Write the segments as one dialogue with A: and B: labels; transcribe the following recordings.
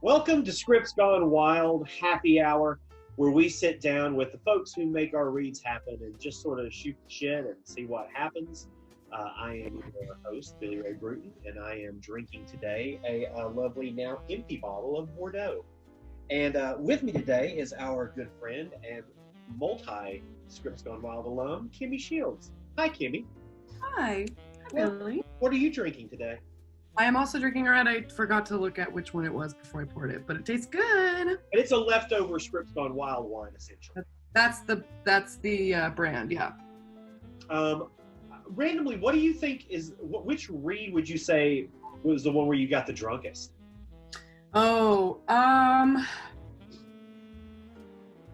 A: Welcome to Scripts Gone Wild Happy Hour, where we sit down with the folks who make our reads happen and just sort of shoot the shit and see what happens. I am your host, Billy Ray Bruton, and I am drinking today a lovely, now empty bottle of Bordeaux. And with me today is our good friend and multi-Scripts Gone Wild alum, Kimmy Shields. Hi, Kimmy.
B: Hi. Hi, Billy.
A: What are you drinking today?
B: I am also drinking a red. I forgot to look at which one it was before I poured it, but it tastes good.
A: And it's a leftover Scripts Gone Wild wine, essentially.
B: That's the brand, yeah.
A: Randomly, what do you think which read would you say was the one where you got the drunkest?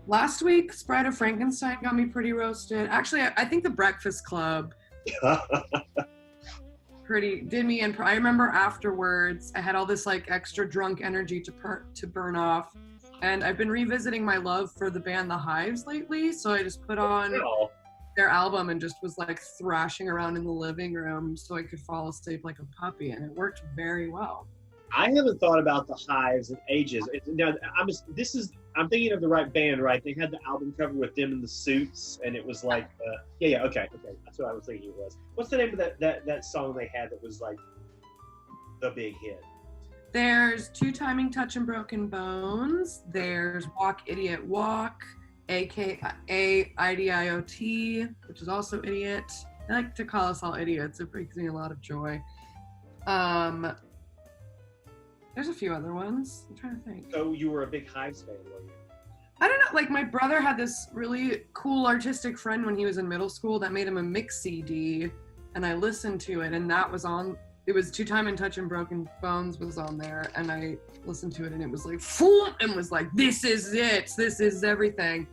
B: Last week, Bride of Frankenstein got me pretty roasted. Actually, I think the Breakfast Club did me in. I remember afterwards, I had all this like extra drunk energy to burn off, and I've been revisiting my love for the band The Hives lately. So I just put on their album and just was like thrashing around in the living room so I could fall asleep like a puppy, and it worked very well.
A: I haven't thought about The Hives in ages. Now, I'm thinking of the right band, right? They had the album cover with them in the suits, and it was like, okay, that's what I was thinking it was. What's the name of that song they had that was like the big hit?
B: There's Two Timing Touch and Broken Bones. There's Walk Idiot Walk, aka IDIOT, which is also Idiot. I like to call us all idiots. It brings me a lot of joy. There's a few other ones. I'm trying to think.
A: So you were a big Hives fan, were you?
B: I don't know. Like, my brother had this really cool artistic friend when he was in middle school that made him a mix CD, and I listened to it, and that was on. It was Two Time and Touch and Broken Bones was on there, and I listened to it, and it was like, full, and was like, this is it. This is everything.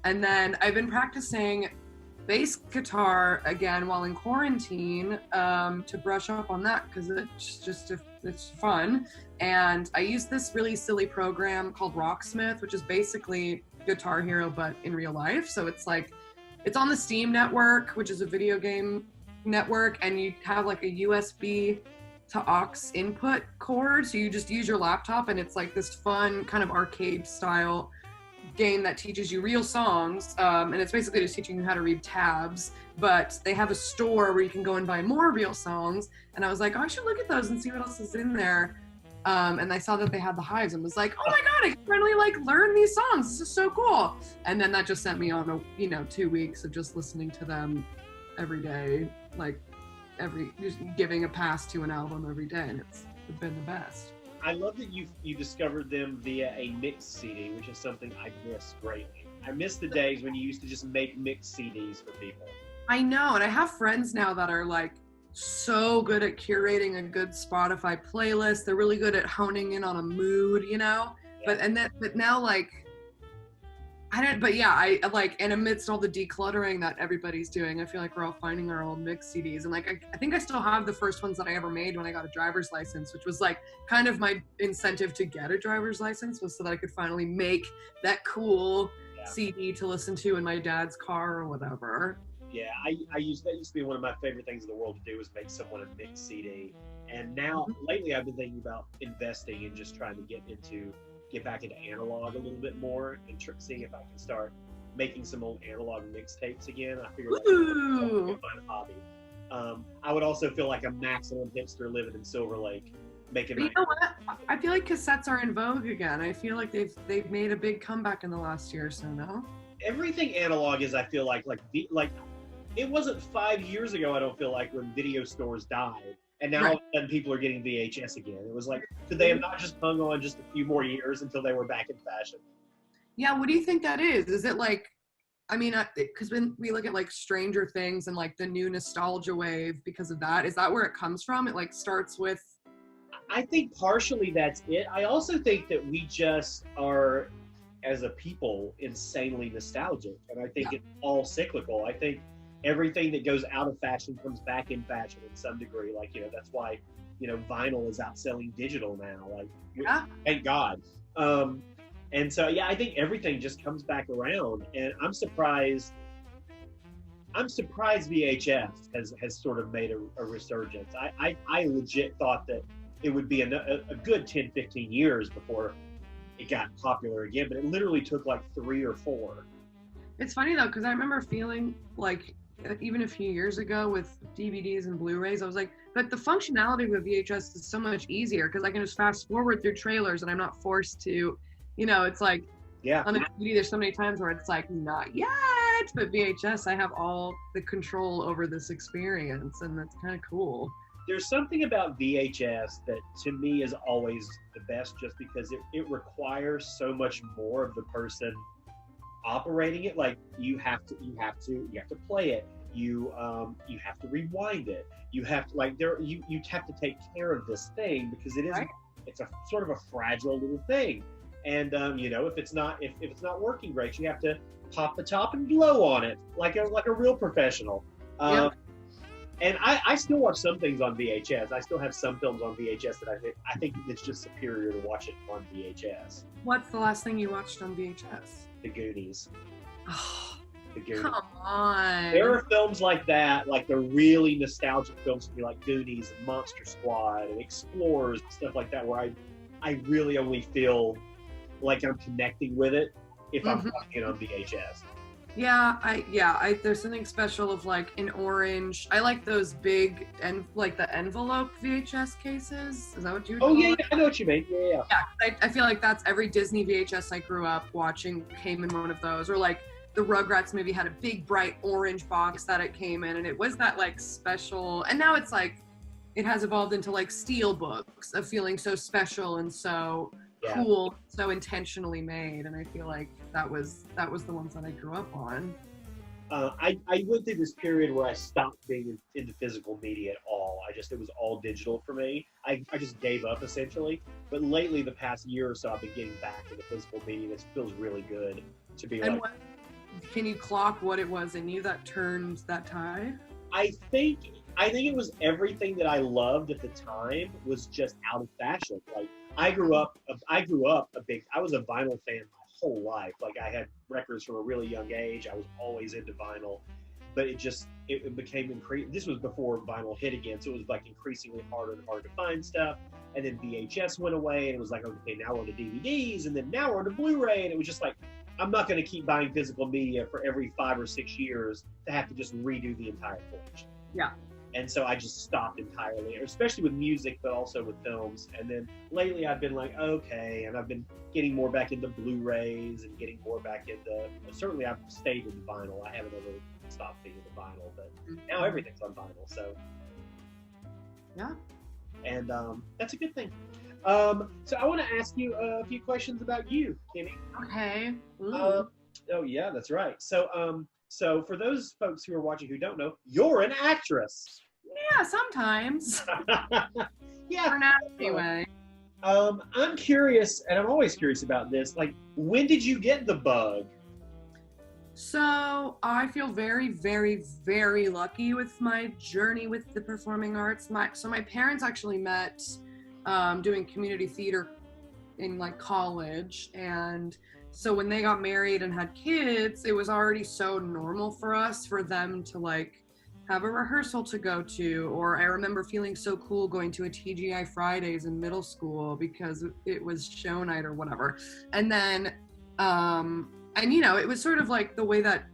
B: And then I've been practicing bass guitar again while in quarantine to brush up on that because it's fun. And I use this really silly program called Rocksmith, which is basically Guitar Hero but in real life. So it's like, it's on the Steam network, which is a video game network, and you have like a USB to aux input cord. So you just use your laptop, and it's like this fun kind of arcade style game that teaches you real songs, and it's basically just teaching you how to read tabs, but they have a store where you can go and buy more real songs, and I was like, oh, I should look at those and see what else is in there, and I saw that they had The Hives and was like, oh my god, I can finally like learn these songs, this is so cool. And then that just sent me on 2 weeks of just listening to them every day, like just giving a pass to an album every day, and it's been the best.
A: I love that you discovered them via a mixed CD, which is something I miss greatly. I miss the days when you used to just make mixed CDs for people.
B: I know, and I have friends now that are like so good at curating a good Spotify playlist. They're really good at honing in on a mood, Yeah. But now like I like, and amidst all the decluttering that everybody's doing, I feel like we're all finding our old mix CDs. And like, I think I still have the first ones that I ever made when I got a driver's license, which was like kind of my incentive to get a driver's license, was so that I could finally make that cool CD to listen to in my dad's car or whatever.
A: Yeah, that used to be one of my favorite things in the world to do, was make someone a mix CD. And now, lately, I've been thinking about investing and just trying to get back into analog a little bit more and seeing if I can start making some old analog mixtapes again. I figure that's a fun hobby. I would also feel like a maximum hipster living in Silver Lake, making.
B: But you know what? I feel like cassettes are in vogue again. I feel like they've made a big comeback in the last year or so. No.
A: Everything analog is, I feel like it wasn't 5 years ago. I don't feel like, when video stores died. And now all of a sudden people are getting VHS again. It was like, could they have not just hung on just a few more years until they were back in fashion?
B: Yeah, what do you think that is? Is it like, I mean, because when we look at like Stranger Things and like the new nostalgia wave because of that, is that where it comes from? It like starts with...
A: I think partially that's it. I also think that we just are, as a people, insanely nostalgic. And I think it's all cyclical. I think everything that goes out of fashion comes back in fashion in some degree. Like, that's why, vinyl is outselling digital now. Like, thank God. And so, I think everything just comes back around. And I'm surprised VHS has sort of made a resurgence. I legit thought that it would be a good 10, 15 years before it got popular again, but it literally took like 3 or 4.
B: It's funny though, because I remember feeling like even a few years ago with DVDs and Blu-rays, I was like, but the functionality with VHS is so much easier because I can just fast forward through trailers and I'm not forced to, it's like,
A: Yeah.
B: on a DVD, there's so many times where it's like, not yet, but VHS, I have all the control over this experience, and that's kind of cool.
A: There's something about VHS that to me is always the best, just because it requires so much more of the person operating it. Like you have to play it. You have to rewind it. You have to you have to take care of this thing because it is
B: Right.
A: It's a sort of a fragile little thing. And if it's not working great, you have to pop the top and blow on it like a real professional.
B: Yep.
A: And I still watch some things on VHS. I still have some films on VHS that I think it's just superior to watch it on VHS.
B: What's the last thing you watched on VHS?
A: The Goonies.
B: Oh,
A: The Goonies.
B: come on.
A: There are films like that, like the really nostalgic films to me, like Goonies and Monster Squad and Explorers and stuff like that, where I really only feel like I'm connecting with it if I'm watching it on VHS.
B: Yeah, there's something special of like an orange. I like those big and like the envelope VHS cases. Is that what you?
A: Oh yeah, I know what you mean. Yeah.
B: Yeah, I feel like that's every Disney VHS I grew up watching came in one of those, or like the Rugrats movie had a big bright orange box that it came in, and it was that like special. And now it's like it has evolved into like steel books of feeling so special and so cool, so intentionally made, and I feel like that was the ones that I grew up on.
A: I went through this period where I stopped being into physical media at all. It was all digital for me. I just gave up essentially. But lately, the past year or so, I've been getting back into physical media. It feels really good to be
B: and can you clock what it was in you that turned that tide?
A: I think it was everything that I loved at the time was just out of fashion. Like I grew up I was a vinyl fan my whole life. Like I had records from a really young age. I was always into vinyl, but it became this was before vinyl hit again, so it was like increasingly harder and harder to find stuff. And then VHS went away, and it was like, okay, now we're to DVDs, and then now we're to Blu-ray, and it was just like, I'm not going to keep buying physical media for every 5 or 6 years to have to just redo the entire collection.
B: Yeah.
A: And so I just stopped entirely, especially with music, but also with films. And then lately I've been like, okay, and I've been getting more back into Blu-rays and getting more back into, certainly I've stayed in vinyl. I haven't ever stopped being into vinyl, but now everything's on vinyl, so.
B: Yeah.
A: And that's a good thing. So I want to ask you a few questions about you, Kimmy.
B: Okay.
A: Oh yeah, that's right. So for those folks who are watching who don't know, you're an actress.
B: Yeah, sometimes.
A: Yeah.
B: For now, anyway.
A: I'm curious, and I'm always curious about this. Like, when did you get the bug?
B: So I feel very, very, very lucky with my journey with the performing arts. So my parents actually met doing community theater in like college, and so when they got married and had kids, it was already so normal for us for them to like have a rehearsal to go to. Or I remember feeling so cool going to a TGI Fridays in middle school because it was show night or whatever. And then it was sort of like the way that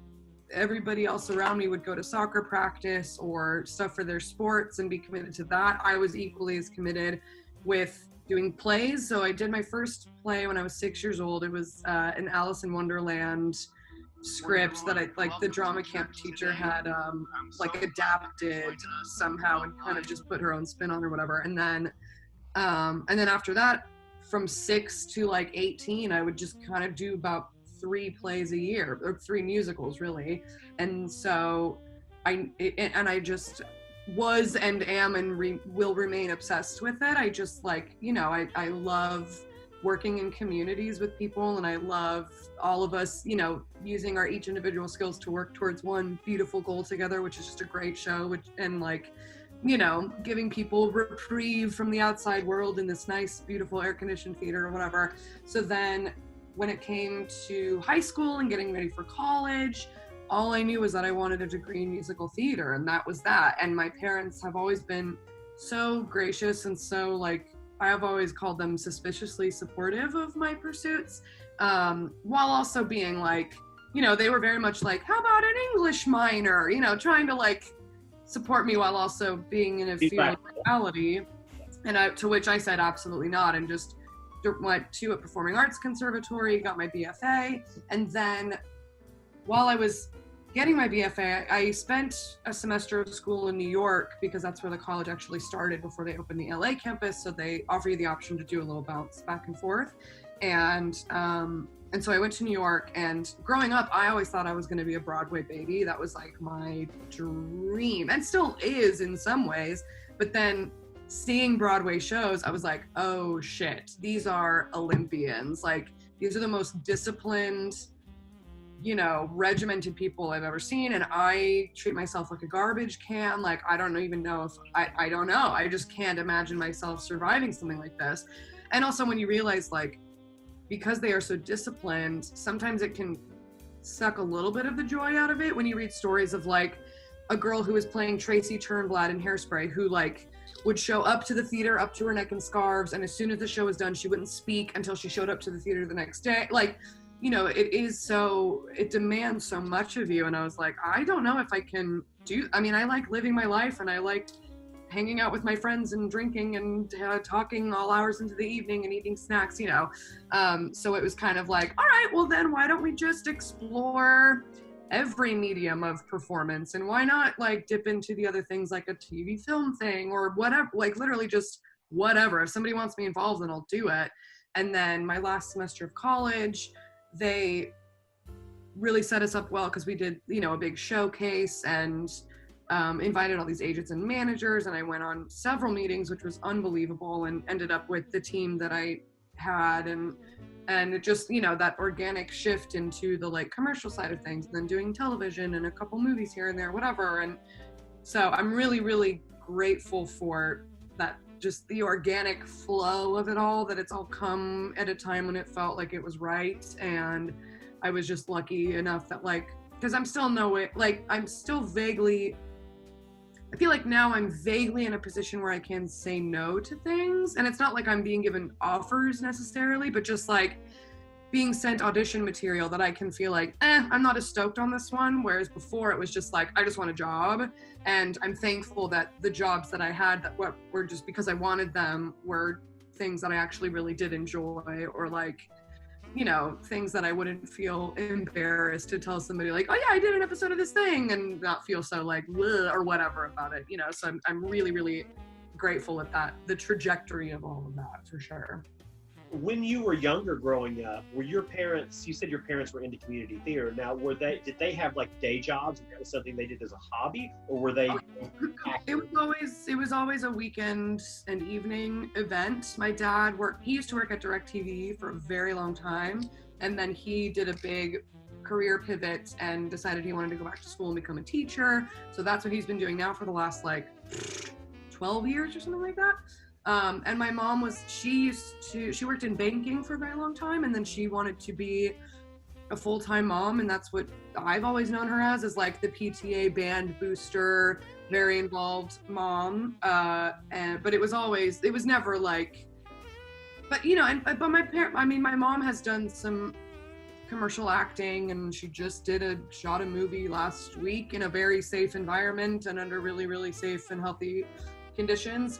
B: everybody else around me would go to soccer practice or stuff for their sports and be committed to that. I was equally as committed with doing plays. So I did my first play when I was 6 years old. It was an Alice in Wonderland script that the drama camp teacher had adapted somehow and kind of just put her own spin on or whatever. And then after that, from 6 to like 18, I would just kind of do about 3 plays a year, or 3 musicals really. And so I just was and am and will remain obsessed with it. I just I love working in communities with people, and I love all of us, using our each individual skills to work towards one beautiful goal together, which is just a great show, giving people reprieve from the outside world in this nice, beautiful air-conditioned theater or whatever. So then when it came to high school and getting ready for college, all I knew was that I wanted a degree in musical theater, and that was that. And my parents have always been so gracious and so I have always called them suspiciously supportive of my pursuits, while also being like, you know, they were very much like, how about an English minor? You know, trying to like support me while also being in a field of reality. And to which I said absolutely not, and just went to a performing arts conservatory, got my BFA, and then while I was getting my BFA, I spent a semester of school in New York because that's where the college actually started before they opened the LA campus. So they offer you the option to do a little bounce back and forth. And so I went to New York, and growing up, I always thought I was going to be a Broadway baby. That was like my dream, and still is in some ways. But then seeing Broadway shows, I was like, oh shit, these are Olympians. Like, these are the most disciplined, you know, regimented people I've ever seen, and I treat myself like a garbage can. Like, I don't even know if I don't know. I just can't imagine myself surviving something like this. And also when you realize, like, because they are so disciplined, sometimes it can suck a little bit of the joy out of it when you read stories of like a girl who was playing Tracy Turnblad in Hairspray, who like would show up to the theater up to her neck in scarves, and as soon as the show was done, she wouldn't speak until she showed up to the theater the next day. Like, you know, it demands so much of you. And I was like, I don't know if I can I mean, I like living my life, and I like hanging out with my friends and drinking and talking all hours into the evening and eating snacks, you know. So it was kind of like, all right, well then why don't we just explore every medium of performance, and why not like dip into the other things like a TV film thing or whatever, like literally just whatever. If somebody wants me involved, then I'll do it. And then my last semester of college, they really set us up well because we did, you know, a big showcase and invited all these agents and managers, and I went on several meetings, which was unbelievable, and ended up with the team that I had, and it just, you know, that organic shift into the like commercial side of things, and then doing television and a couple movies here and there, whatever. And so I'm really, really grateful for that, just the organic flow of it all, that it's all come at a time when it felt like it was right. And I was just lucky enough that, like, because I'm still I feel like now I'm vaguely in a position where I can say no to things. And it's not like I'm being given offers necessarily, but just like being sent audition material that I can feel like, I'm not as stoked on this one. Whereas before it was just like, I just want a job. And I'm thankful that the jobs that I had that were just because I wanted them were things that I actually really did enjoy, or like, you know, things that I wouldn't feel embarrassed to tell somebody like, oh yeah, I did an episode of this thing, and not feel so like, bleh, or whatever about it, you know. So I'm really, really grateful at that, the trajectory of all of that, for sure.
A: When you were younger growing up, were your parents, you said your parents were into community theater. Now, did they have like day jobs, and that was something they did as a hobby, or were they?
B: It was always a weekend and evening event. My dad he used to work at DirecTV for a very long time, and then he did a big career pivot and decided he wanted to go back to school and become a teacher. So that's what he's been doing now for the last like 12 years or something like that. And my mom she worked in banking for a very long time, and then she wanted to be a full-time mom, and that's what I've always known her as, is like the PTA band booster, very involved mom. But it was never like, but you know, but my mom has done some commercial acting, and she just shot a movie last week in a very safe environment and under really, really safe and healthy conditions.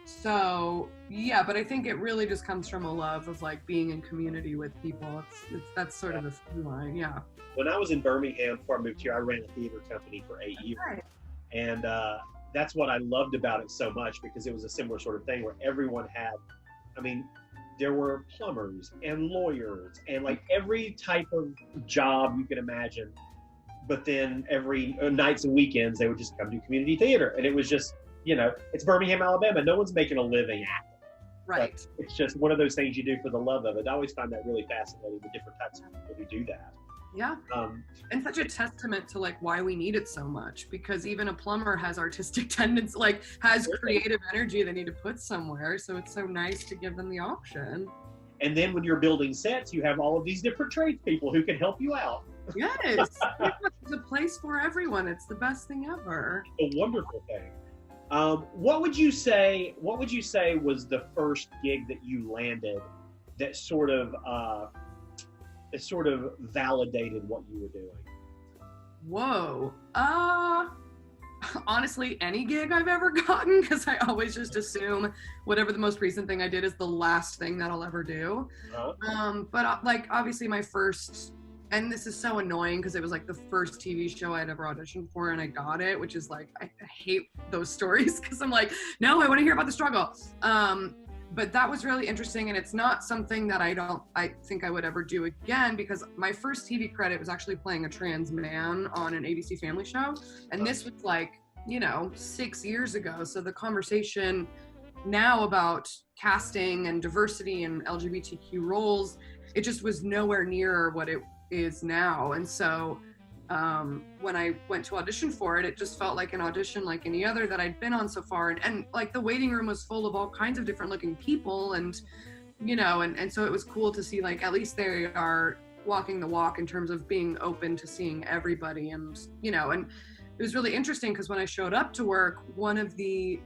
B: So yeah, but I think it really just comes from a love of like being in community with people. That's sort of the through line. Yeah. When
A: I was in Birmingham before I moved here, I ran a theater company for 8 years. Right. And that's what I loved about it so much, because it was a similar sort of thing where everyone there were plumbers and lawyers and like every type of job you can imagine. But then every nights and weekends, they would just come do community theater. And it was just, you know, it's Birmingham, Alabama. No one's making a living acting.
B: Right.
A: But it's just one of those things you do for the love of it. I always find that really fascinating, the different types of people who do that.
B: Yeah. And such a testament to like why we need it so much, because even a plumber has artistic tendencies, like has creative energy they need to put somewhere. So it's so nice to give them the option.
A: And then when you're building sets, you have all of these different tradespeople who can help you out.
B: Yes. There's a place for everyone. It's the best thing ever.
A: A wonderful thing. What would you say? What would you say was the first gig that you landed that sort of validated what you were doing?
B: Whoa. Honestly, any gig I've ever gotten, because I always just assume whatever the most recent thing I did is the last thing that I'll ever do. But like obviously my first, and this is so annoying because it was like the first TV show I'd ever auditioned for and I got it, which is like, I hate those stories because I'm like, no, I want to hear about the struggle. But that was really interesting, and it's not something that I think I would ever do again, because my first TV credit was actually playing a trans man on an ABC Family show, and this was like, 6 years ago. So the conversation now about casting and diversity and LGBTQ roles, it just was nowhere near what it is now. And so when I went to audition for it, it just felt like an audition like any other that I'd been on so far. And like the waiting room was full of all kinds of different looking people, and and so it was cool to see like at least they are walking the walk in terms of being open to seeing everybody. And and it was really interesting because when I showed up to work, one of the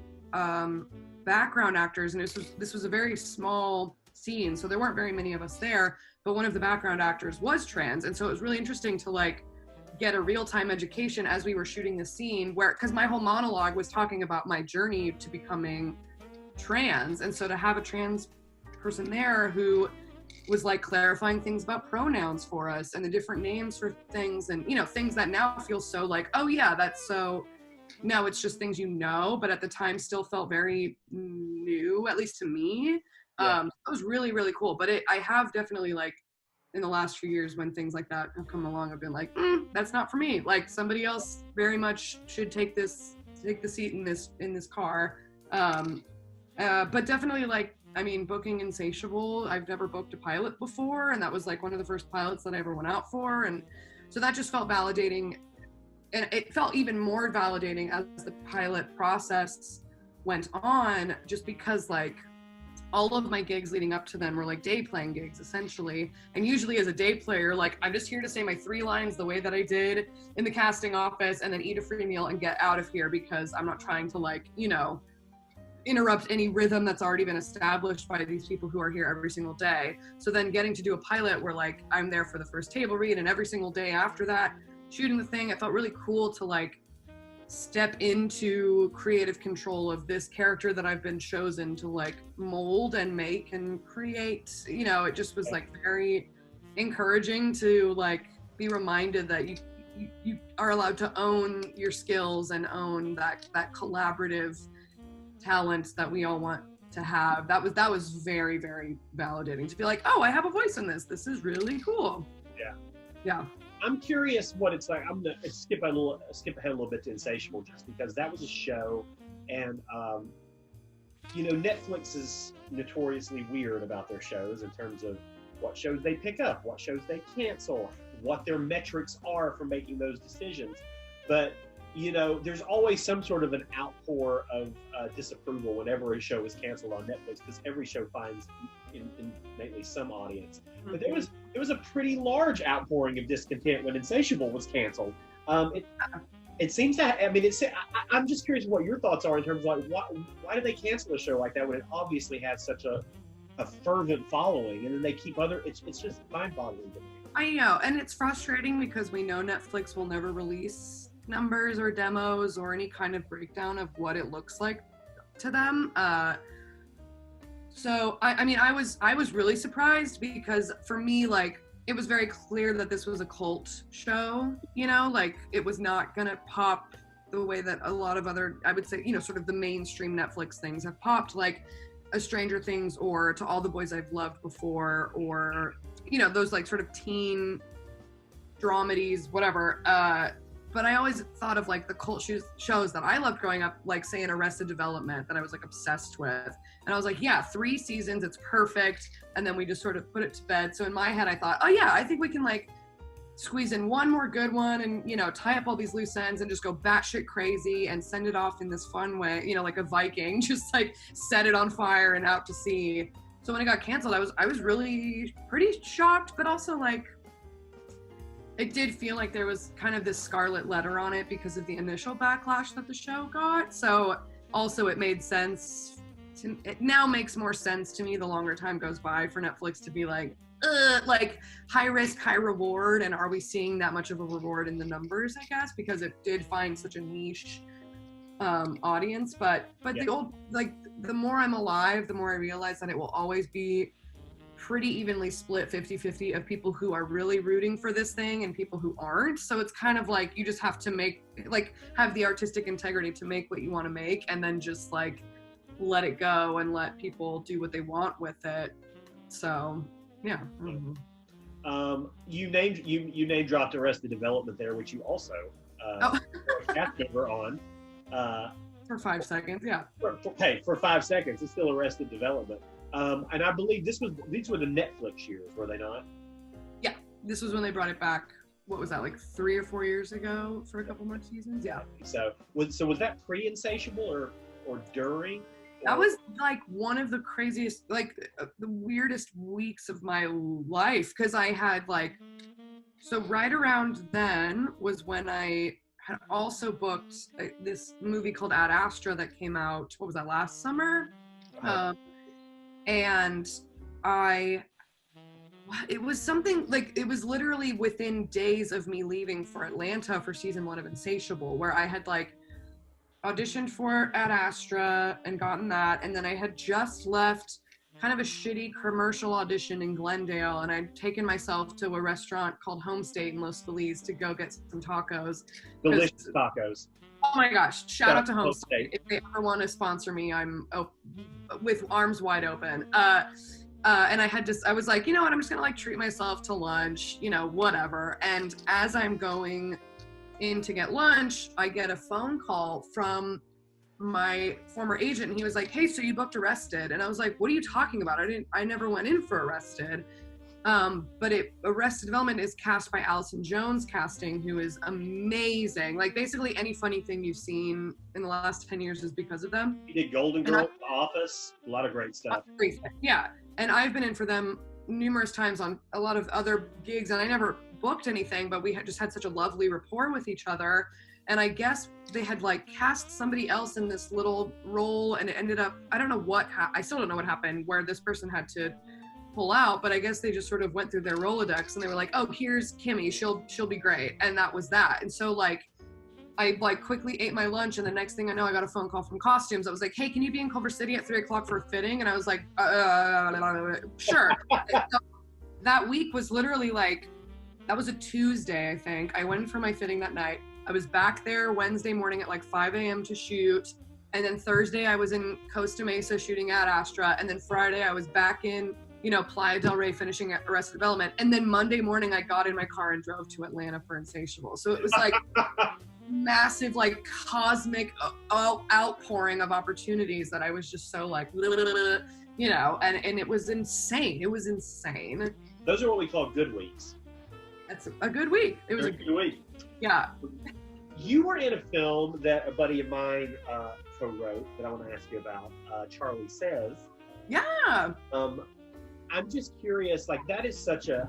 B: background actors, and this was a very small scene, so there weren't very many of us there, but one of the background actors was trans. And so it was really interesting to like get a real-time education as we were shooting the scene, where because my whole monologue was talking about my journey to becoming trans, and so to have a trans person there who was like clarifying things about pronouns for us and the different names for things, and things that now feel so like, oh yeah, that's so, now it's just things but at the time still felt very new, at least to me. It was really, really cool. But I have definitely like in the last few years when things like that have come along, I've been like, that's not for me. Like somebody else very much should take the seat in this car. But definitely like, I mean, booking Insatiable, I've never booked a pilot before, and that was like one of the first pilots that I ever went out for. And so that just felt validating, and it felt even more validating as the pilot process went on, just because like all of my gigs leading up to them were like day playing gigs essentially. And usually as a day player, like I'm just here to say my 3 lines the way that I did in the casting office and then eat a free meal and get out of here, because I'm not trying to like, interrupt any rhythm that's already been established by these people who are here every single day. So then getting to do a pilot where like I'm there for the first table read, and every single day after that shooting the thing, it felt really cool to like step into creative control of this character that I've been chosen to like mold and make and create. It just was like very encouraging to like be reminded that you are allowed to own your skills and own that
A: Yeah.
B: collaborative talent that we all want to have. That was very, very validating to be like, oh, I have a voice in this. This is really cool. Yeah.
A: I'm curious what it's like. I'm gonna skip ahead a little bit to Insatiable, just because that was a show, and Netflix is notoriously weird about their shows in terms of what shows they pick up, what shows they cancel, what their metrics are for making those decisions. But there's always some sort of an outpour of disapproval whenever a show is canceled on Netflix, because every show finds innately some audience. Mm-hmm. But there was a pretty large outpouring of discontent when Insatiable was canceled. It seems that, I'm just curious what your thoughts are in terms of like, why did they cancel a show like that when it obviously has such a fervent following, and then they keep it's just mind-boggling to me.
B: I know, and it's frustrating because we know Netflix will never release numbers or demos or any kind of breakdown of what it looks like to them. So I was really surprised, because for me, like, it was very clear that this was a cult show, like it was not gonna pop the way that a lot of other, I would say, sort of the mainstream Netflix things have popped, like a Stranger Things or To All the Boys I've Loved Before, or those like sort of teen dramedies, whatever. But I always thought of like the cult shows that I loved growing up, like say an Arrested Development that I was like obsessed with. And I was like, yeah, 3 seasons, it's perfect. And then we just sort of put it to bed. So in my head, I thought, oh yeah, I think we can like squeeze in one more good one and, tie up all these loose ends and just go batshit crazy and send it off in this fun way, like a Viking, just like set it on fire and out to sea. So when it got canceled, I was really pretty shocked, but also like, it did feel like there was kind of this scarlet letter on it because of the initial backlash that the show got. So also it made sense. It now makes more sense to me the longer time goes by for Netflix to be like high risk, high reward, and are we seeing that much of a reward in the numbers? I guess because it did find such a niche audience, but the old the more I'm alive, the more I realize that it will always be pretty evenly split 50-50 of people who are really rooting for this thing and people who aren't. So it's kind of like you just have to have the artistic integrity to make what you want to make, and then just like let it go and let people do what they want with it. So yeah. Mm-hmm.
A: You name dropped Arrested Development there, which you also were a cast member on.
B: For 5 seconds, yeah.
A: For 5 seconds, it's still Arrested Development. And I believe these were the Netflix years, were they not?
B: Yeah, this was when they brought it back. What was that, like 3 or 4 years ago for a couple more seasons? Yeah.
A: So was that pre-Insatiable or during?
B: That was like one of the craziest, the weirdest weeks of my life, because I had so right around then was when I had also booked this movie called Ad Astra that came out, what was that, last summer? And it was something it was literally within days of me leaving for Atlanta for season 1 of Insatiable, where I had auditioned for Ad Astra and gotten that, and then I had just left kind of a shitty commercial audition in Glendale, and I'd taken myself to a restaurant called Homestate in Los Feliz to go get some tacos.
A: Delicious tacos.
B: Oh my gosh, shout out to Homestate. If they ever want to sponsor me, I'm with arms wide open. And I was like, you know what, I'm just gonna treat myself to lunch, whatever. And as I'm going in to get lunch, I get a phone call from my former agent, and he was like, hey, so you booked Arrested? And I was like, what are you talking about? I never went in for Arrested. But Arrested Development is cast by Allison Jones Casting, who is amazing. Basically any funny thing you've seen in the last 10 years is because of them.
A: You did Golden Girls, The Office, a lot of great stuff.
B: Yeah, and I've been in for them numerous times on a lot of other gigs, and I never booked anything, but we just had such a lovely rapport with each other. And I guess they had cast somebody else in this little role, and it ended up, I don't know I still don't know what happened, where this person had to pull out, but I guess they just sort of went through their Rolodex, and they were like, oh, here's Kimmy, she'll be great. And that was that. And so I quickly ate my lunch, and the next thing I know, I got a phone call from costumes. I was like, hey, can you be in Culver City at 3 o'clock for a fitting? And I was like, sure. So that week was literally that was a Tuesday, I think. I went for my fitting that night. I was back there Wednesday morning at 5 a.m. to shoot. And then Thursday I was in Costa Mesa shooting Ad Astra. And then Friday I was back in, Playa del Rey finishing at Arrested Development. And then Monday morning I got in my car and drove to Atlanta for Insatiable. So it was massive, cosmic outpouring of opportunities that I was just so and it was insane. It was insane.
A: Those are what we call good weeks.
B: That's a good week. It was a good week. Yeah.
A: You were in a film that a buddy of mine co-wrote that I want to ask you about, Charlie Says.
B: Yeah.
A: I'm just curious, that is such a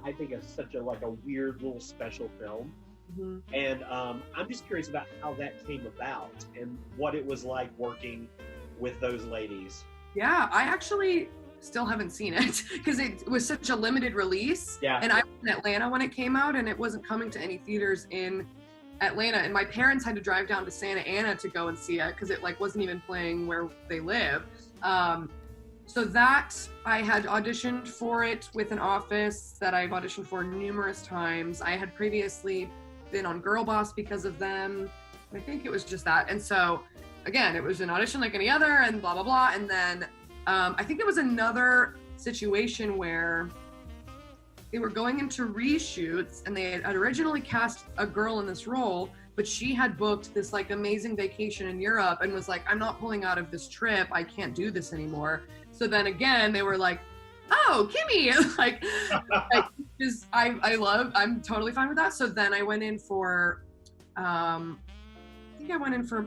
A: weird little special film. Mm-hmm. And I'm just curious about how that came about and what it was like working with those ladies.
B: Yeah, I actually still haven't seen it because it was such a limited release.
A: Yeah.
B: And I was in Atlanta when it came out, and it wasn't coming to any theaters in Atlanta, and my parents had to drive down to Santa Ana to go and see it because it wasn't even playing where they live. So that I had auditioned for it with an office that I've auditioned for numerous times. I had previously been on Girl Boss because of them. I think it was just that. And so again, it was an audition like any other, and blah blah blah. And then I think there was another situation where they were going into reshoots, and they had originally cast a girl in this role, but she had booked this amazing vacation in Europe and was like, I'm not pulling out of this trip. I can't do this anymore. So then again, they were like, oh, Kimmy, I'm totally fine with that. So then I went in for,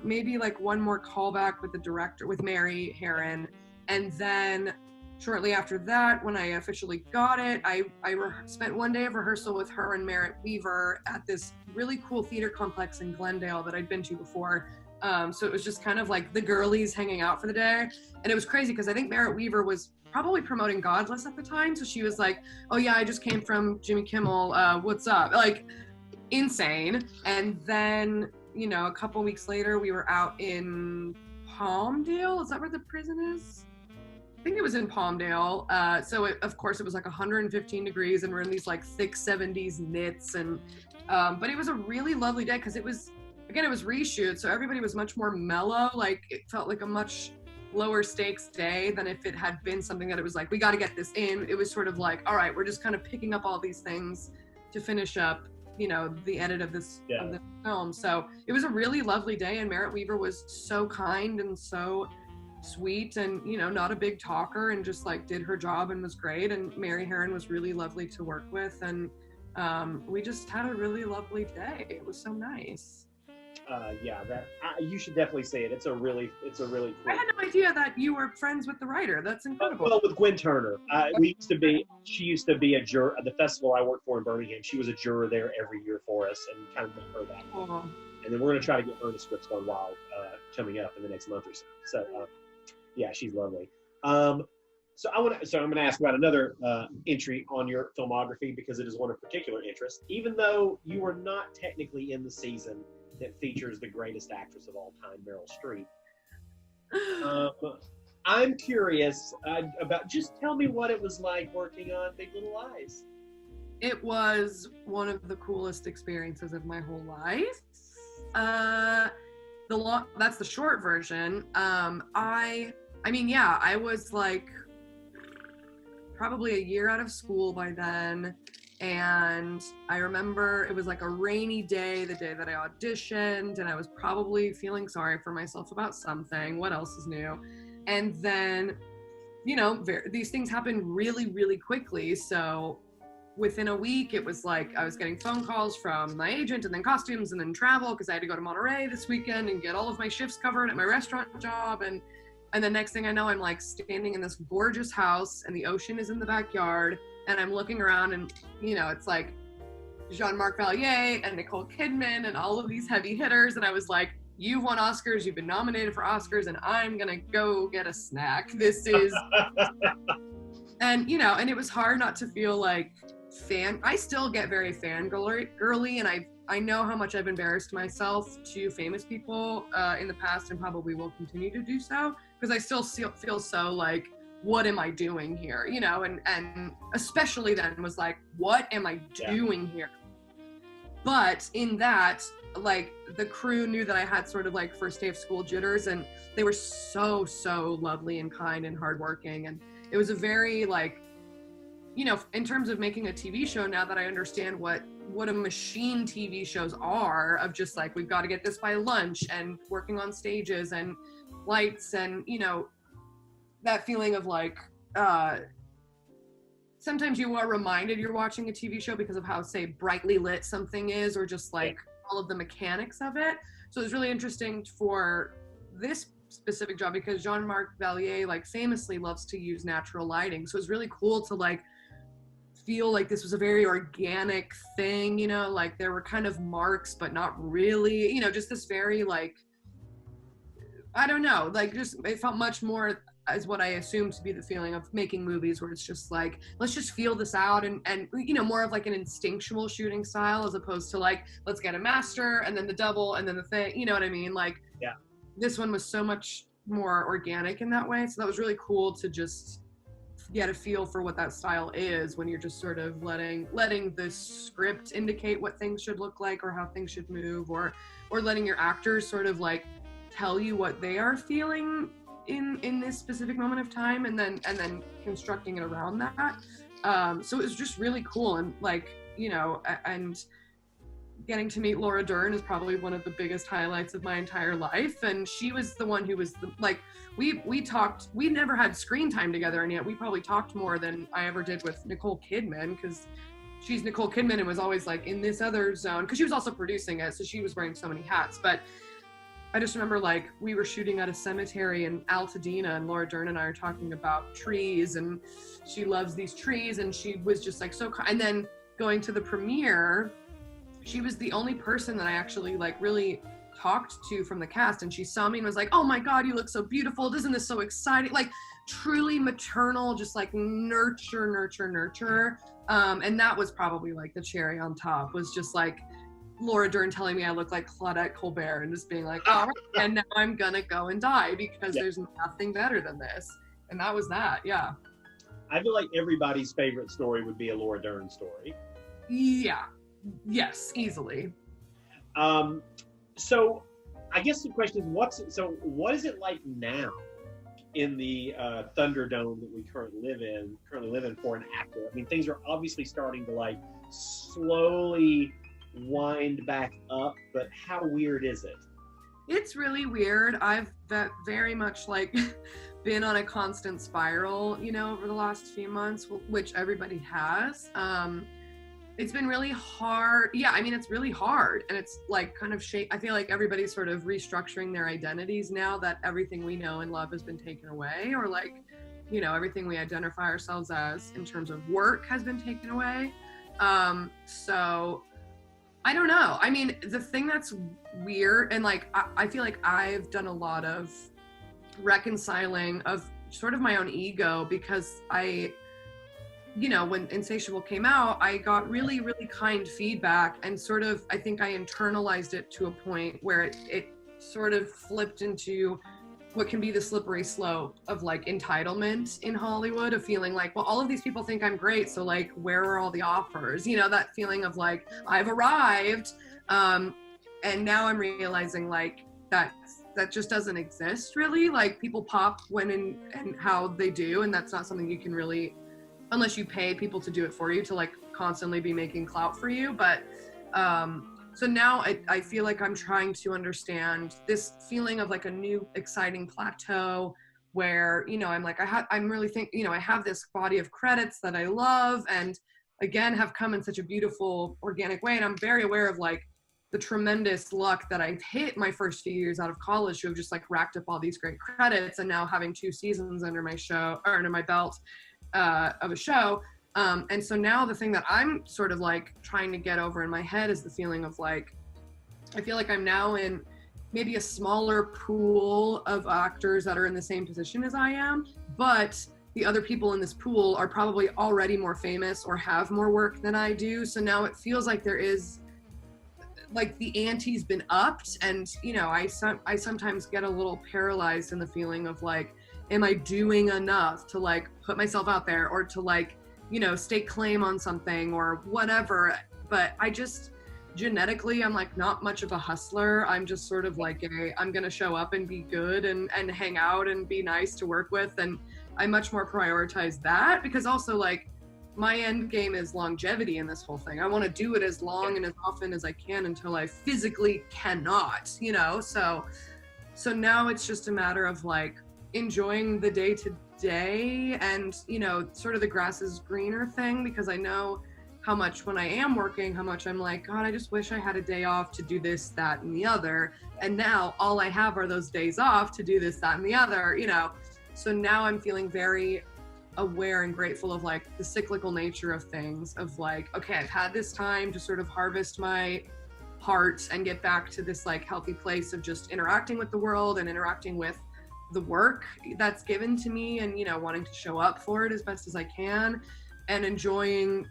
B: maybe one more callback with the director, with Mary Herron. And then shortly after that, when I officially got it, I spent one day of rehearsal with her and Merritt Weaver at this really cool theater complex in Glendale that I'd been to before, So it was just kind of like the girlies hanging out for the day. And it was crazy because I think Merritt Wever was probably promoting Godless at the time. So she was like, oh yeah, I just came from Jimmy Kimmel. What's up? Like, insane. And then, you know, a couple weeks later, we were out in Palmdale. Is that where the prison is? I think it was in Palmdale. Of course, it was like 115 degrees and we're in these like thick 70s knits. And but it was a really lovely day because it was reshoot. So everybody was much more mellow. Like it felt like a much lower stakes day than if it had been something that it was like, we got to get this in. It was sort of like, all right, we're just kind of picking up all these things to finish up, you know, the edit of this film. So it was a really lovely day, and Merritt Wever was so kind and so sweet and, you know, not a big talker and just like did her job and was great. And Mary Herron was really lovely to work with, and we just had a really lovely day. It was so nice.
A: You should definitely say it. It's a really cool.
B: I had no idea that you were friends with the writer. That's incredible.
A: Well, with Gwen Turner, she used to be a juror at the festival I worked for in Birmingham. She was a juror there every year for us, and kind of met her that.
B: Cool.
A: And then we're going to try to get her the scripts going Wild coming up in the next month or so. So, she's lovely. So I'm going to ask about another entry on your filmography because it is one of particular interest. Even though you were not technically in the season that features the greatest actress of all time, Meryl Streep. I'm curious about, just tell me what it was like working on Big Little Lies.
B: It was one of the coolest experiences of my whole life. That's the short version. I was like probably a year out of school by then. And I remember it was like a rainy day, the day that I auditioned, and I was probably feeling sorry for myself about something. What else is new? And then, you know, these things happen really, really quickly. So within a week, it was like I was getting phone calls from my agent, and then costumes, and then travel because I had to go to Monterey this weekend and get all of my shifts covered at my restaurant job. And the next thing I know, I'm like standing in this gorgeous house, and the ocean is in the backyard. And I'm looking around and, you know, it's like Jean-Marc Valier and Nicole Kidman and all of these heavy hitters. And I was like, you've won Oscars, you've been nominated for Oscars, and I'm going to go get a snack. This is, and, you know, and it was hard not to feel like I still get very fangirly, and I know how much I've embarrassed myself to famous people in the past and probably will continue to do so, because I still feel so like, what am I doing here? You know, and especially then was like, what am I doing here? But in that, like, the crew knew that I had sort of like first day of school jitters, and they were so, so lovely and kind and hardworking. And it was a very like, you know, in terms of making a TV show, now that I understand what a machine TV shows are, of just like, we've got to get this by lunch and working on stages and lights and, you know, that feeling of like, sometimes you are reminded you're watching a TV show because of how, say, brightly lit something is, or just like all of the mechanics of it. So it was really interesting for this specific job because Jean-Marc Valier like famously loves to use natural lighting. So it was really cool to like feel like this was a very organic thing, you know, like there were kind of marks, but not really, you know, just this very like, I don't know, like just, it felt much more as what I assumed to be the feeling of making movies, where it's just like, let's just feel this out, and you know, more of like an instinctual shooting style as opposed to like, let's get a master and then the double and then the thing, you know what I mean? Like, this one was so much more organic in that way. So that was really cool to just get a feel for what that style is when you're just sort of letting the script indicate what things should look like or how things should move, or letting your actors sort of like tell you what they are feeling in this specific moment of time, and then constructing it around that. So it was just really cool, and like, you know, and getting to meet Laura Dern is probably one of the biggest highlights of my entire life. And she was the one who was like, we talked, we never had screen time together, and yet we probably talked more than I ever did with Nicole Kidman, because she's Nicole Kidman and was always like in this other zone, because she was also producing it, so she was wearing so many hats. But I just remember like we were shooting at a cemetery in Altadena, and Laura Dern and I are talking about trees, and she loves these trees, and she was just like so and then going to the premiere, she was the only person that I actually like really talked to from the cast, and she saw me and was like, oh my God, you look so beautiful. Isn't this so exciting? Like truly maternal, just like nurture. And that was probably like the cherry on top, was just like Laura Dern telling me I look like Claudette Colbert and just being like, all right, and now I'm gonna go and die because there's nothing better than this. And that was that, yeah.
A: I feel like everybody's favorite story would be a Laura Dern story.
B: Yeah. Yes, easily.
A: So I guess the question is, what is it like now in the Thunderdome that we currently live in for an actor? I mean, things are obviously starting to like slowly wind back up, but how weird is it?
B: It's really weird. I've very much like been on a constant spiral, you know, over the last few months, which everybody has. It's been really hard. Yeah, I mean, it's really hard. And it's like kind of I feel like everybody's sort of restructuring their identities now that everything we know and love has been taken away, or like, you know, everything we identify ourselves as in terms of work has been taken away. So I don't know. I mean, the thing that's weird, and like, I feel like I've done a lot of reconciling of sort of my own ego, because you know, when Insatiable came out, I got really, really kind feedback, and sort of, I think I internalized it to a point where it sort of flipped into what can be the slippery slope of like entitlement in Hollywood, of feeling like, well, all of these people think I'm great, so like, where are all the offers? You know, that feeling of like, I've arrived. And now I'm realizing like that just doesn't exist really. Like, people pop when and how they do, and that's not something you can really, unless you pay people to do it for you, to like constantly be making clout for you. But so now I feel like I'm trying to understand this feeling of like a new exciting plateau where, you know, I'm like, I'm really you know, I have this body of credits that I love, and again, have come in such a beautiful organic way. And I'm very aware of like the tremendous luck that I've hit my first few years out of college, to have just like racked up all these great credits, and now having 2 seasons under my belt of a show. And so now the thing that I'm sort of like trying to get over in my head is the feeling of like, I feel like I'm now in maybe a smaller pool of actors that are in the same position as I am, but the other people in this pool are probably already more famous or have more work than I do. So now it feels like there is like the ante's been upped, and you know, I sometimes get a little paralyzed in the feeling of like, am I doing enough to like put myself out there, or to like, you know, stake claim on something or whatever? But I just genetically, I'm like not much of a hustler. I'm just sort of like I'm gonna show up and be good and hang out and be nice to work with, and I much more prioritize that, because also like my end game is longevity in this whole thing. I want to do it as long and as often as I can until I physically cannot, you know. So now it's just a matter of like enjoying the day to day, and you know, sort of the grass is greener thing, because I know how much when I am working, how much I'm like, God, I just wish I had a day off to do this, that, and the other. And now all I have are those days off to do this, that, and the other, you know. So now I'm feeling very aware and grateful of like the cyclical nature of things, of like, okay, I've had this time to sort of harvest my heart and get back to this like healthy place of just interacting with the world and interacting with the work that's given to me, and you know, wanting to show up for it as best as I can, and enjoying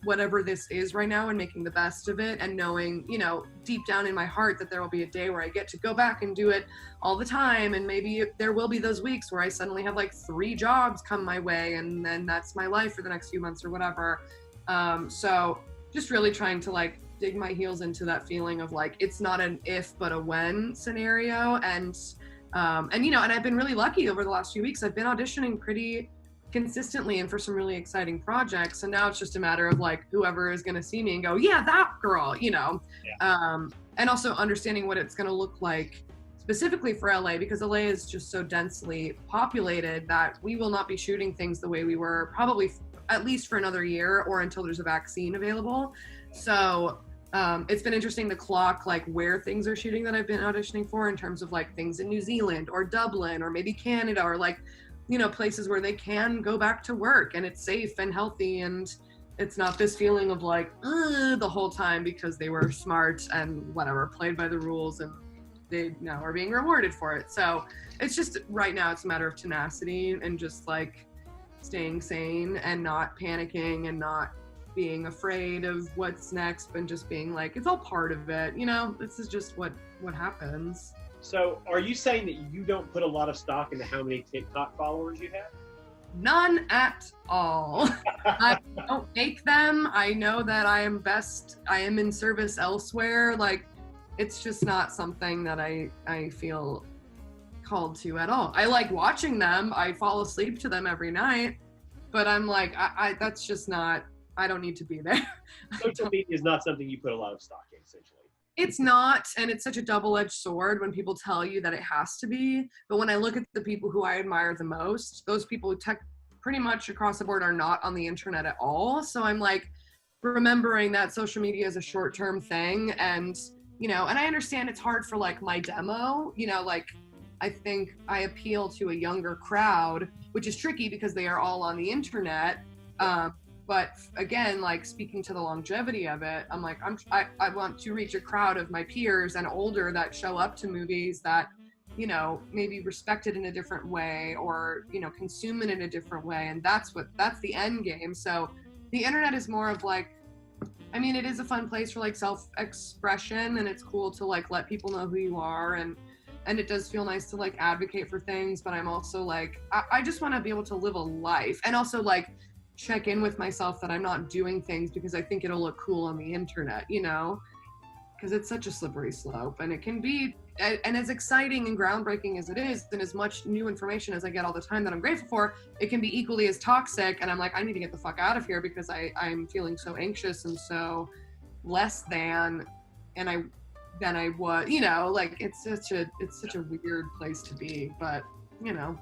B: whatever this is right now and making the best of it, and knowing, you know, deep down in my heart that there will be a day where I get to go back and do it all the time. And maybe there will be those weeks where I suddenly have like 3 jobs come my way, and then that's my life for the next few months or whatever. So just really trying to like dig my heels into that feeling of like, it's not an if but a when scenario. And you know, and I've been really lucky over the last few weeks. I've been auditioning pretty consistently and for some really exciting projects, and now it's just a matter of like whoever is going to see me and go, yeah, that girl, you know. And also understanding what it's going to look like specifically for LA, because LA is just so densely populated that we will not be shooting things the way we were probably at least for another year, or until there's a vaccine available. So it's been interesting to clock like where things are shooting that I've been auditioning for, in terms of like things in New Zealand or Dublin or maybe Canada, or like, you know, places where they can go back to work and it's safe and healthy, and it's not this feeling of like the whole time, because they were smart and whatever, played by the rules and they now are being rewarded for it. So it's just right now it's a matter of tenacity and just like staying sane and not panicking and not being afraid of what's next and just being like, it's all part of it. You know, this is just what happens.
A: So are you saying that you don't put a lot of stock into how many TikTok followers you have?
B: None at all. I don't make them. I know that I am in service elsewhere. Like, it's just not something that I feel called to at all. I like watching them. I fall asleep to them every night, but I'm like, that's just not, I don't need to be there.
A: Social media is not something you put a lot of stock in, essentially.
B: It's not, and it's such a double-edged sword when people tell you that it has to be. But when I look at the people who I admire the most, those people who pretty much across the board are not on the internet at all. So I'm like remembering that social media is a short-term thing, and you know, and I understand it's hard for like my demo. You know, like I think I appeal to a younger crowd, which is tricky because they are all on the internet. But again, like speaking to the longevity of it, I'm like, I want to reach a crowd of my peers and older that show up to movies that, you know, maybe respect it in a different way or, you know, consume it in a different way. And that's the end game. So the internet is more of like, I mean, it is a fun place for like self-expression, and it's cool to like let people know who you are, and it does feel nice to like advocate for things. But I'm also like, I just want to be able to live a life, and also like check in with myself that I'm not doing things because I think it'll look cool on the internet, you know, because it's such a slippery slope, and it can be, and as exciting and groundbreaking as it is, and as much new information as I get all the time that I'm grateful for, it can be equally as toxic. And I'm like, I need to get the fuck out of here because I'm feeling so anxious and so less than, and than I was, you know, like it's such a weird place to be, but you know.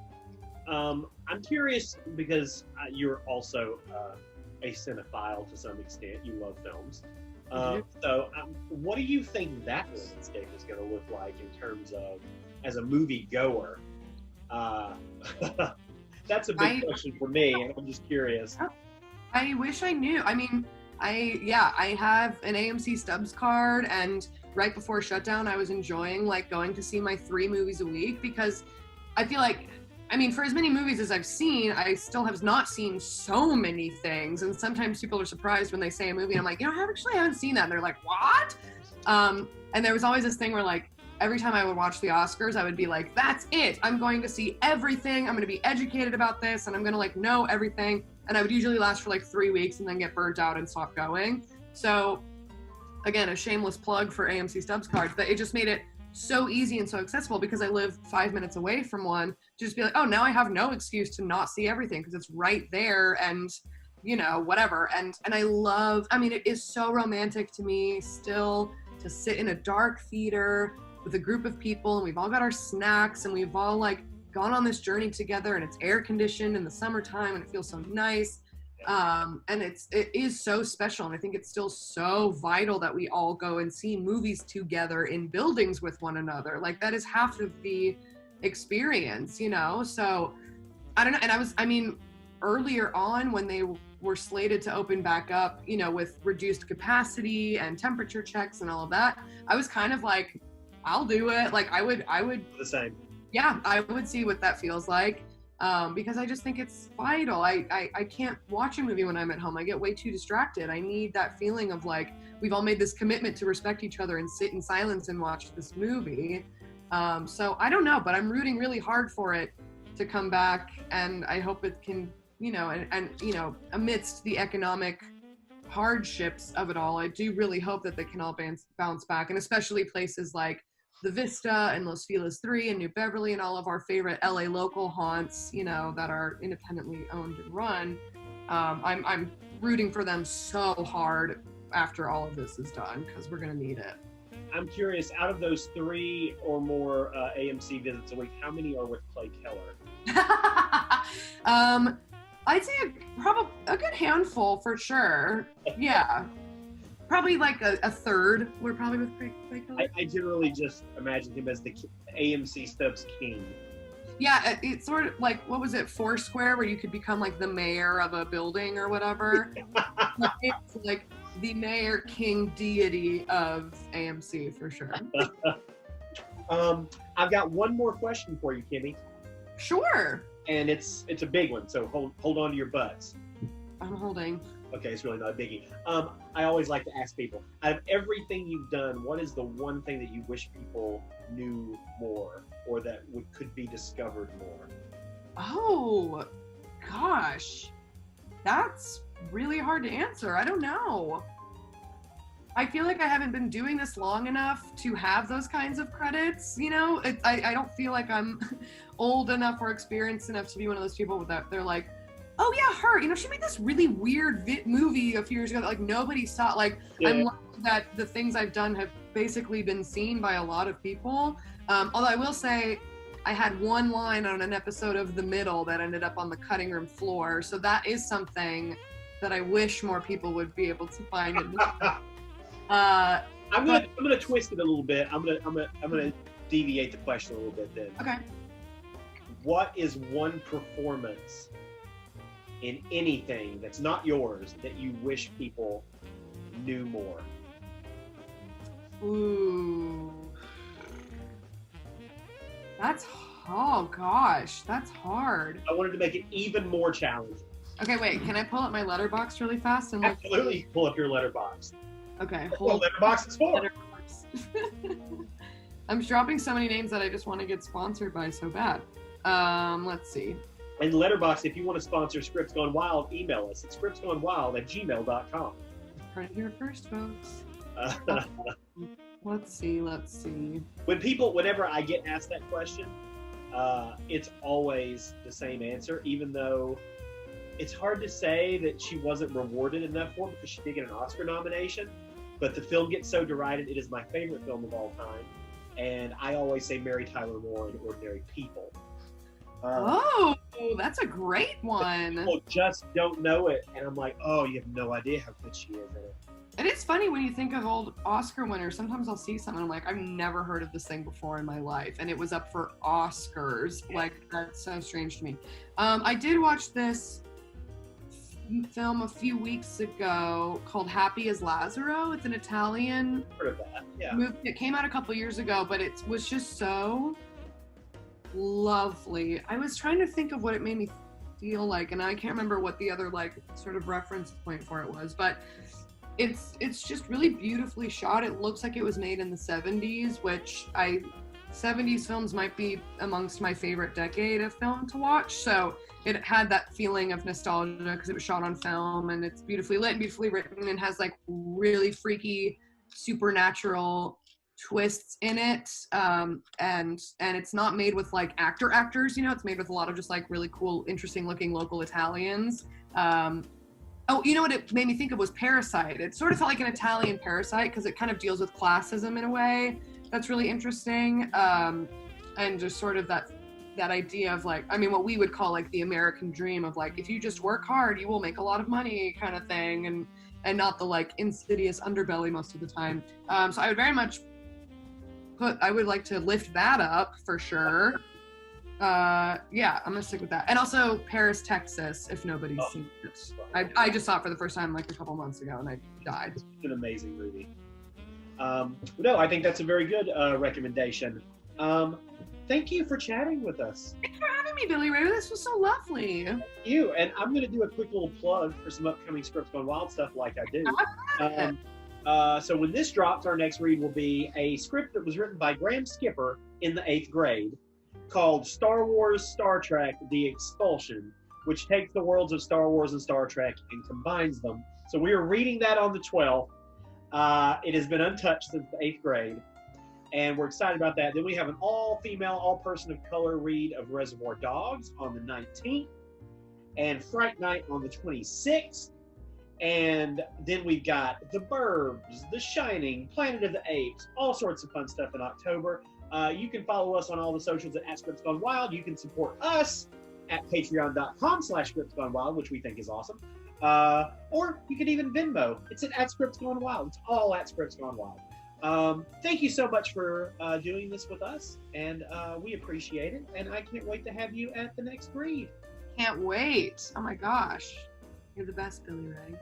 A: I'm curious because you're also a cinephile to some extent. You love films. So what do you think that landscape is going to look like in terms of as a movie goer? That's a big question for me, and I'm just curious.
B: I wish I knew. I mean, I have an AMC Stubs card, and right before shutdown, I was enjoying like going to see my 3 movies a week because I feel like, I mean, for as many movies as I've seen, I still have not seen so many things. And sometimes people are surprised when they say a movie, and I'm like, you know, I haven't seen that. And they're like, what? And there was always this thing where like, every time I would watch the Oscars, I would be like, that's it. I'm going to see everything. I'm going to be educated about this, and I'm going to like know everything. And I would usually last for like 3 weeks and then get burnt out and stop going. So again, a shameless plug for AMC Stubs cards, but it just made it so easy and so accessible because I live 5 minutes away from one, to just be like, oh, now I have no excuse to not see everything because it's right there, and you know, whatever. And I love, I mean, it is so romantic to me still to sit in a dark theater with a group of people, and we've all got our snacks, and we've all like gone on this journey together, and it's air conditioned in the summertime, and it feels so nice. And it is so special, and I think it's still so vital that we all go and see movies together in buildings with one another. Like that is half of the experience, you know? So I don't know. And I mean, earlier on when they were slated to open back up, you know, with reduced capacity and temperature checks and all of that, I was kind of like, I'll do it. Like I would
A: the same.
B: Yeah, I would see what that feels like. Because I just think it's vital. I can't watch a movie when I'm at home. I get way too distracted. I need that feeling of like, we've all made this commitment to respect each other and sit in silence and watch this movie. So I don't know, but I'm rooting really hard for it to come back, and I hope it can, you know, and you know, amidst the economic hardships of it all, I do really hope that they can all bounce back, and especially places like the Vista and Los Feliz 3 and New Beverly and all of our favorite LA local haunts, you know, that are independently owned and run. I'm rooting for them so hard after all of this is done, because we're going to need it.
A: I'm curious, out of those 3 or more AMC visits a week, how many are with Clay Keller?
B: I'd say probably a good handful for sure. Yeah. Probably like a third. We're probably with Clay Keller.
A: I generally just imagine him as the AMC Stubs king.
B: Yeah, it's sort of like, what was it, Foursquare, where you could become like the mayor of a building or whatever. It's like the mayor king deity of AMC for sure.
A: I've got one more question for you, Kimmy,
B: Sure.
A: and it's a big one. So hold on to your butts.
B: I'm holding.
A: Okay, it's really not a biggie. I always like to ask people, out of everything you've done, what is the one thing that you wish people knew more, or that could be discovered more?
B: Oh, gosh. That's really hard to answer. I don't know. I feel like I haven't been doing this long enough to have those kinds of credits, you know? I don't feel like I'm old enough or experienced enough to be one of those people that they're like, oh yeah, her, you know, she made this really weird movie a few years ago that like nobody saw. Like, yeah. I'm lucky that the things I've done have basically been seen by a lot of people. Although I will say I had one line on an episode of The Middle that ended up on the cutting room floor. So that is something that I wish more people would be able to find.
A: I'm gonna twist it a little bit. I'm gonna deviate the question a little bit then.
B: Okay.
A: What is one performance in anything that's not yours that you wish people knew more?
B: Ooh. Oh gosh, that's hard.
A: I wanted to make it even more challenging.
B: Okay, wait, can I pull up my letterbox really fast? And
A: Absolutely, pull up your letterbox.
B: Okay.
A: That's what letterbox is for.
B: I'm dropping so many names that I just want to get sponsored by so bad. Let's see.
A: And Letterboxd, if you want to sponsor Scripts Gone Wild, email us at scriptsgonewild@gmail.com.
B: Heard it here first, folks. Let's see.
A: Whenever I get asked that question, it's always the same answer, even though it's hard to say that she wasn't rewarded enough for it because she did get an Oscar nomination. But the film gets so derided. It is my favorite film of all time. And I always say Mary Tyler Moore in Ordinary People.
B: Oh, that's a great one.
A: People just don't know it. And I'm like, oh, you have no idea how good she is in it.
B: It is funny when you think of old Oscar winners. Sometimes I'll see something, I'm like, I've never heard of this thing before in my life. And it was up for Oscars. Yeah. Like, that's so strange to me. I did watch this film a few weeks ago called Happy as Lazzaro. It's an Italian movie. It came out a couple years ago, but it was just so lovely. I was trying to think of what it made me feel like, and I can't remember what the other like sort of reference point for it was, but it's just really beautifully shot. It looks like it was made in the 70s, which 70s films might be amongst my favorite decade of film to watch. So it had that feeling of nostalgia because it was shot on film, and it's beautifully lit and beautifully written and has like really freaky supernatural twists in it. And it's not made with like actors, you know, it's made with a lot of just like really cool, interesting looking local Italians. Oh, you know what it made me think of was Parasite. It sort of felt like an Italian Parasite because it kind of deals with classism in a way that's really interesting. And just sort of that idea of like, I mean, what we would call like the American dream of like, if you just work hard, you will make a lot of money kind of thing, and not the like insidious underbelly most of the time. So I would very much I would like to lift that up for sure. Yeah, I'm gonna stick with that. And also Paris, Texas, if nobody's seen it. I just saw it for the first time like a couple months ago and I died.
A: It's an amazing movie. No, I think that's a very good recommendation. Thank you for chatting with us.
B: Thanks for having me, Billy Ray. This was so lovely.
A: Thank you. And I'm going to do a quick little plug for some upcoming Scripts Gone Wild stuff like I do. So when this drops, our next read will be a script that was written by Graham Skipper in the 8th grade called Star Wars, Star Trek, The Expulsion, which takes the worlds of Star Wars and Star Trek and combines them. So we are reading that on the 12th. It has been untouched since the 8th grade. And we're excited about that. Then we have an all-female, all-person of color read of Reservoir Dogs on the 19th, and Fright Night on the 26th. And then we've got The Burbs, The Shining, Planet of the Apes, all sorts of fun stuff in October. You can follow us on all the socials at Scripts Gone Wild. You can support us at patreon.com/ScriptsGoneWild, which we think is awesome. Or you can even Venmo. It's at Scripts Gone Wild. It's all at Scripts Gone Wild. Thank you so much for doing this with us, and we appreciate it, and I can't wait to have you at the next read.
B: Can't wait. Oh my gosh. You're the best, Billy Ray.